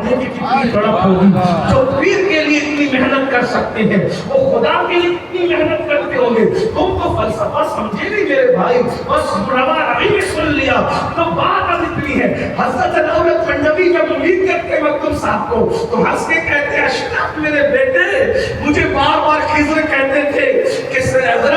پانے کی کتنی تڑپ ہوگی. جو پیر کے لیے اتنی محنت کر سکتے ہیں وہ خدا کے لیے اتنی محنت کرتے ہوں گے. تم تو فلسفہ سمجھے نہیں میرے بھائی, بس روا روی میں سن لیا. تو بات اب اتنی ہے, حضرت دولت مندوی جب امید کرتے مکتوم صاحب کو تو ہنس کے کہتے ہیں اشرف میرے بیٹے, مجھے بار بار خضر کہتے تھے کہ حضرت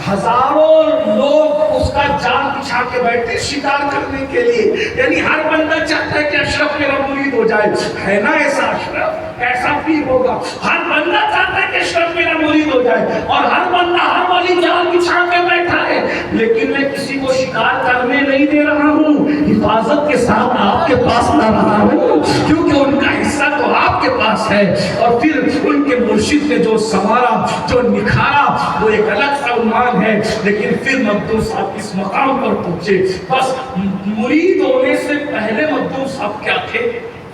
ہزاروں لوگ اس کا جال بچھا کے بیٹھے شکار کرنے کے لیے, یعنی ہر بندہ چاہتا ہے کہ اشرف میرا مرید ہو جائے. ہے نا ایسا اشرف, ایسا پیر ہوگا. ہر بندہ چاہتا ہے کہ اشرف میرا مرید ہو جائے, اور ہر بندہ ہر والی جال بچھا کے بیٹھا ہے. لیکن میں کسی کو شکار کرنے نہیں دے رہا ہوں, حفاظت کے ساتھ آپ کے پاس لا رہا ہوں, کیونکہ ان کا حصہ تو آپ کے پاس ہے. اور پھر ان کے مرشد نے جو سنوارا, جو نکھارا, وہ ایک الگ سا عنوان ہے. لیکن پھر مخدوم صاحب اس مقام پر پہنچے. بس مرید ہونے سے پہلے مخدوم صاحب کیا تھے,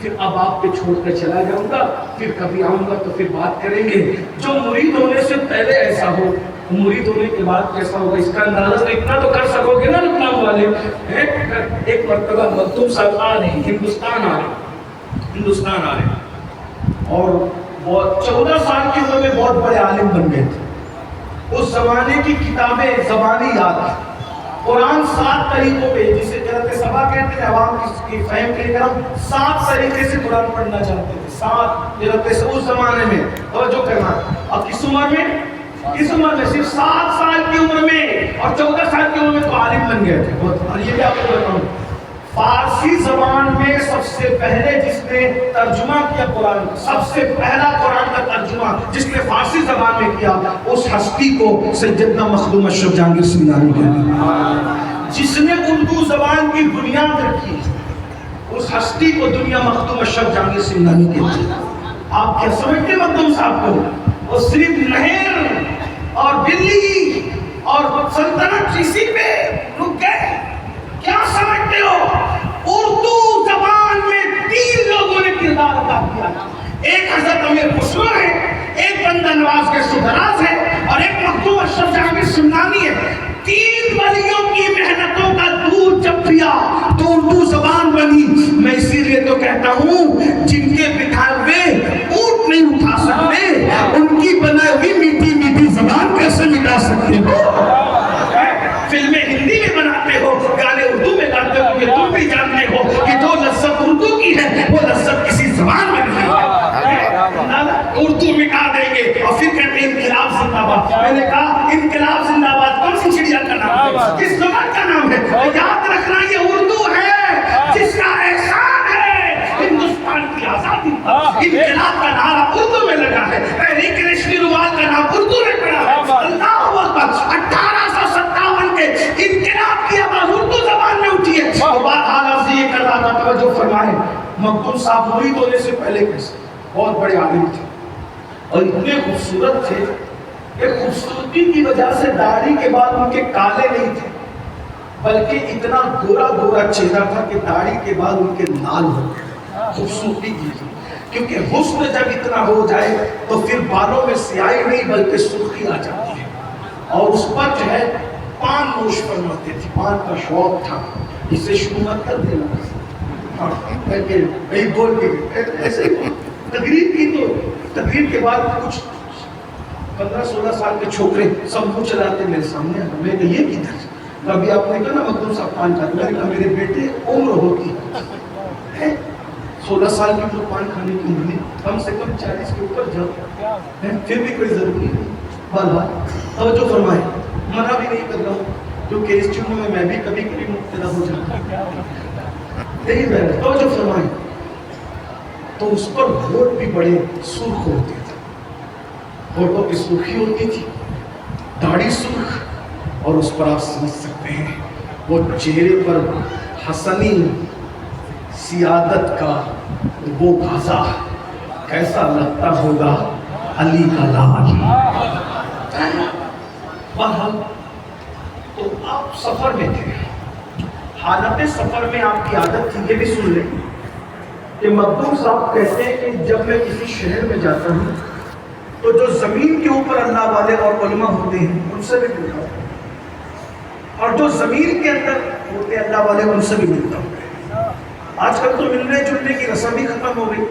پھر اب آپ پہ چھوڑ کر چلا جاؤں گا, پھر کبھی آؤں گا تو پھر بات کریں گے. جو مرید ہونے سے پہلے ایسا ہو, مرید ہونے کے بعد کیسا ہوگا, اس کا اندازہ تو اتنا تو کر سکو گے نا لکھنؤ والے. ایک مرتبہ مخدوم صاحب آ رہے ہندوستان آ رہے اور 14 سال کی عمر میں بہت بڑے عالم بن گئے تھے. اس زمانے کی کتابیں زبانی یاد ہے. قرآن 7 طریقوں پہ, جسے قرأت سبا کہتے ہیں, عوام کی فہم کے لیے 7 طریقے سے قرآن پڑھنا چاہتے تھے. 7 قرأت سے اس زمانے میں توجہ کرنا. اور کس عمر میں صرف 7 سال کی عمر میں اور 14 سال کی عمر میں تو عالم بن گئے تھے. اور یہ بھی آپ کو بتاؤں, فارسی زبان میں سب سے پہلے جس نے ترجمہ کیا قرآن, سب سے پہلا قرآن کا ترجمہ جس نے فارسی زبان میں کیا, اس ہستی کو سیدنا مخدوم اشرف جہانگیر سمنانی کہتے ہیں. جس نے اردو زبان کی بنیاد رکھی, اس ہستی کو دنیا مخدوم اشرف جہانگیر سمنانی کہتے ہیں. آپ کیا سمجھتے مخدوم صاحب کو, وہ صرف نہر اور بلی اور سلطنت اسی پہ رک گئے؟ کیا سمجھتے ہو, اردو زبان میں 3 لوگوں نے کردار ادا کیا. ایک حضرت امیر خسرو ہے, ایک بندہ نواز کے سدراز ہے, اور ایک مخدوم اشرف جہانگیر سمنانی ہے. 3 ولیوں کی محنتوں کا دودھ جب پیا تو اردو زبان بنی. میں اسی لیے تو کہتا ہوں, جن کے بٹھائے ہوئے اونٹ نہیں اٹھا سکتے, ان کی بنائی ہوئی میٹھی میٹھی زبان کیسے مٹا سکتے ہو؟ فلمیں ہندی میں بناتے ہو, گانے اردو میں گاتے ہو, یہ تم بھی جانتے ہو کہ جو لذت اردو کی ہے وہ لذت کسی زبان میں نہیں ہے. اردو مٹا دیں گے اور پھر کہتے ہیں انقلاب زندہ باد. میں نے کہا انقلاب زندہ باد کون سی چڑیا کا نام ہے, کس زبان کا نام ہے؟ یاد رکھنا یہ اردو ہے جس کا احسان ہے ہندوستان کی آزادی. انقلاب کا نعرہ اردو میں لگا ہے, تحریک ریشمی رومال کا نام اردو میں پڑا ہے. اللہ اکبر, 1857 کے انقلاب کی آواز اردو زبان میں اٹھی ہے. اور بات حالات سے یہ کر رہا تھا, توجہ فرمائیں, مخدوم صاحب مرید ہونے سے پہلے کیسے بہت بڑے عالم تھے اور اتنے خوبصورت تھے کہ خوبصورتی کی وجہ سے داڑھی کے بعد ان کے کالے نہیں تھے, بلکہ اتنا گورا گورا چہرہ تھا کہ داڑھی کے بعد ان کے لال ہو گئے. خوبصورتی کی تھی, کیونکہ حسن جب اتنا ہو جائے تو پھر بالوں میں سیاہی نہیں بلکہ سرخی آ جاتی ہے. اور اس پر جو ہے پان نوش فرماتے تھے, پان کا شوق تھا. اسے شروع مت کر دینا, بول کے ایسے تقریر کی. تو تقریر کے بعد کچھ 15-16 سال کے چھوکرے سب منہ چلاتے میرے سامنے. میں نے یہ کدھر, کبھی آپ نے کہا نا مخدوم صاحب پان کھاتے, میں نے کہا میرے بیٹے عمر ہوتی ہے 16 سال کی تو پان کھانے کی عمر نہیں, کم سے کم 40 کے اوپر جاؤ, پھر بھی کوئی ضروری نہیں. بار بار توجہ فرمائے, منع بھی نہیں کر رہا ہوں کیونکہ اس چیزوں میں بھی کبھی کبھی مبتلا ہو جاتا ہوں. توجہ فرمائے, تو اس پر ہونٹ بھی بڑے سرخ ہوتے تھے, ہونٹوں کی سرخی ہوتی تھی, داڑھی سرخ, اور اس پر آپ سمجھ سکتے ہیں وہ چہرے پر حسنی سیادت کا وہ بھازا کیسا لگتا ہوگا علی کا لال. تو آپ سفر میں تھے, حالت سفر میں آپ کی عادت تھی, یہ بھی سن لیں کہ مخدوم صاحب کہتے ہیں کہ جب میں کسی شہر میں جاتا ہوں تو جو زمین کے اوپر اللہ والے اور علماء ہوتے ہیں ان سے بھی ملتا ہوں, اور جو زمین کے اندر ہوتے اللہ والے ان سے بھی ملتا ہوں. آج کل تو ملنے جلنے کی رسم بھی ختم ختم ہو گئی.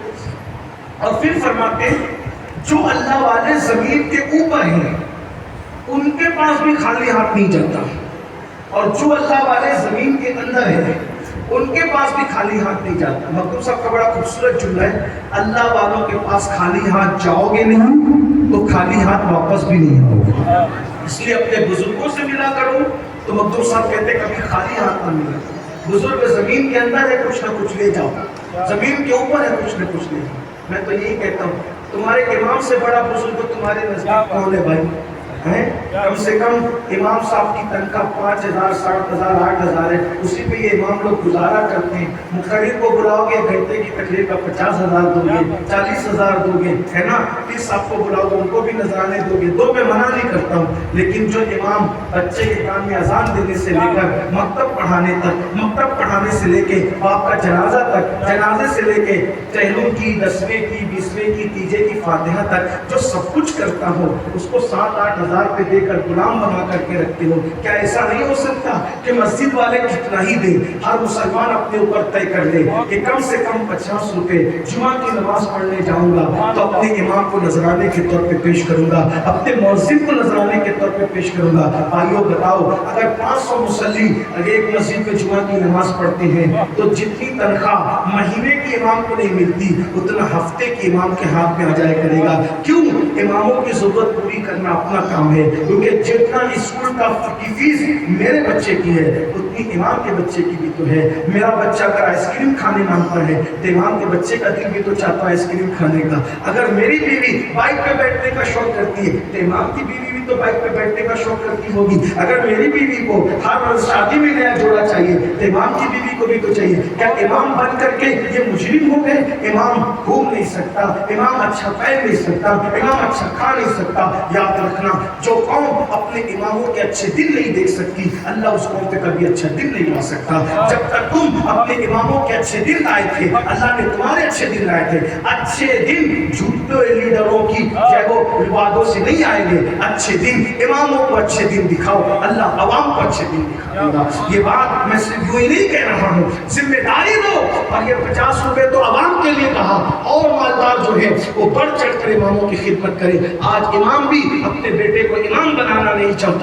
اور پھر فرماتے ہیں جو اللہ والے زمین کے اوپر ہیں ان کے پاس بھی خالی ہاتھ نہیں جاتا، اور جو اللہ والے زمین کے اندر ہیں ان کے پاس بھی خالی ہاتھ نہیں جاتا. مکتوب صاحب کا بڑا خوبصورت جملہ ہے، اللہ والوں کے پاس خالی ہاتھ جاؤ گے نہیں تو خالی ہاتھ واپس بھی نہیں آؤ گے. اس لیے اپنے بزرگوں سے ملا کرو. تو مکتوب صاحب کہتے ہیں کبھی خالی ہاتھ نہ ملا. بزرگ زمین کے اندر ہے، کچھ نہ کچھ لے جاؤ، زمین کے اوپر ہے، کچھ نہ کچھ لے جاؤ. میں تو یہی کہتا ہوں تمہارے امام سے بڑا بزرگ تمہارے نزدیک کون ہے بھائی؟ کم سے کم امام صاحب کی تنخواہ 5,000 7,000 8,000 ہے، اسی پہ یہ امام لوگ گزارا کرتے ہیں. مقرر کو بلاؤ گے گھنٹے کی تقریر کا 50,000 دو گے، 40,000 دو گے، ہے نا. پھر صاحب کو بلاؤ گے ان کو بھی نذرانے دو گے. دو میں منع نہیں کرتا ہوں، لیکن جو امام بچے کے کان میں اذان دینے سے لے کر مکتب پڑھانے تک، مکتب پڑھانے سے لے کے آپ کا جنازہ تک، جنازے سے لے کے ٹہلوں کی 10ویں کی 20ویں کی تیجے کی فاتحہ تک جو سب کچھ کرتا ہو اس کو 7-8 ہزار پہ دے کر غلام بنا کر کے رکھتے ہو. کیا ایسا نہیں ہو سکتا کہ مسجد والے کتنا ہی دیں، ہر مسلمان اپنے اوپر طے کر لے کہ کم سے کم 50 روپے جمعہ کی نماز پڑھنے جاؤں گا تو اپنے امام کو نذرانے کے طور پہ پیش کروں گا، اپنے مؤذن کو نذرانے کے طور پہ پیش کروں گا. بھائیو بتاؤ اگر 500 مصلی ایک مسجد میں جمعہ کی نماز پڑھتے ہیں تو جتنی تنخواہ مہینے کی امام کو نہیں ملتی اتنا ہفتے کی امام کے ہاتھ میں آ جائے کرے گا. کیوں؟ اماموں کی ضرورت پوری کرنا اپنا کام ہے، کیونکہ جتنا اسکول کی فیس میرے بچے کی ہے اتنی امام کے بچے کی بھی تو ہے. میرا بچہ اگر آئس کریم کھانے مانگتا ہے تو امام کے بچے کا دل بھی تو چاہتا ہے آئس کریم کھانے کا. اگر میری بیوی بائک پہ بیٹھنے کا شوق کرتی ہے تو امام کی بیوی بھی تو بائک پہ بیٹھنے کا شوق کرتی ہوگی. اگر میری بیوی کو ہر روز شادی میں نیا جوڑا چاہیے تو امام کی بیوی کو بھی تو چاہیے. کیا امام بن کر کے یہ مجرم ہو گئے؟ امام گھوم نہیں سکتا، امام اچھا پہن نہیں سکتا، امام اچھا کھا نہیں سکتا. یاد رکھنا جو قوم اپنے اماموں کے اچھے دن نہیں دیکھ سکتی اللہ اس قوم پہ کبھی اچھا دن نہیں لا سکتا. جب تک تم اپنے اماموں کے اچھے دن لائے تھے اللہ نے تمہارے اچھے دن لائے تھے. اچھے دن جھوٹے لیڈروں کی وعدوں سے نہیں آئیں گے. اچھے دن اماموں کو اچھے دن دکھاؤ، اللہ عوام کو اچھے دن دکھائے گا. یہ بات میں صرف یوں ہی نہیں کہہ رہا ہوں، ذمہ داری دو. اور یہ 50 روپے تو عوام کے لیے کہا، اور مالدار جو ہے وہ بڑھ چڑھ کر اماموں کی خدمت کرے. آج امام بھی اپنے بیٹے کو امام بنانا نہیں چاہتا.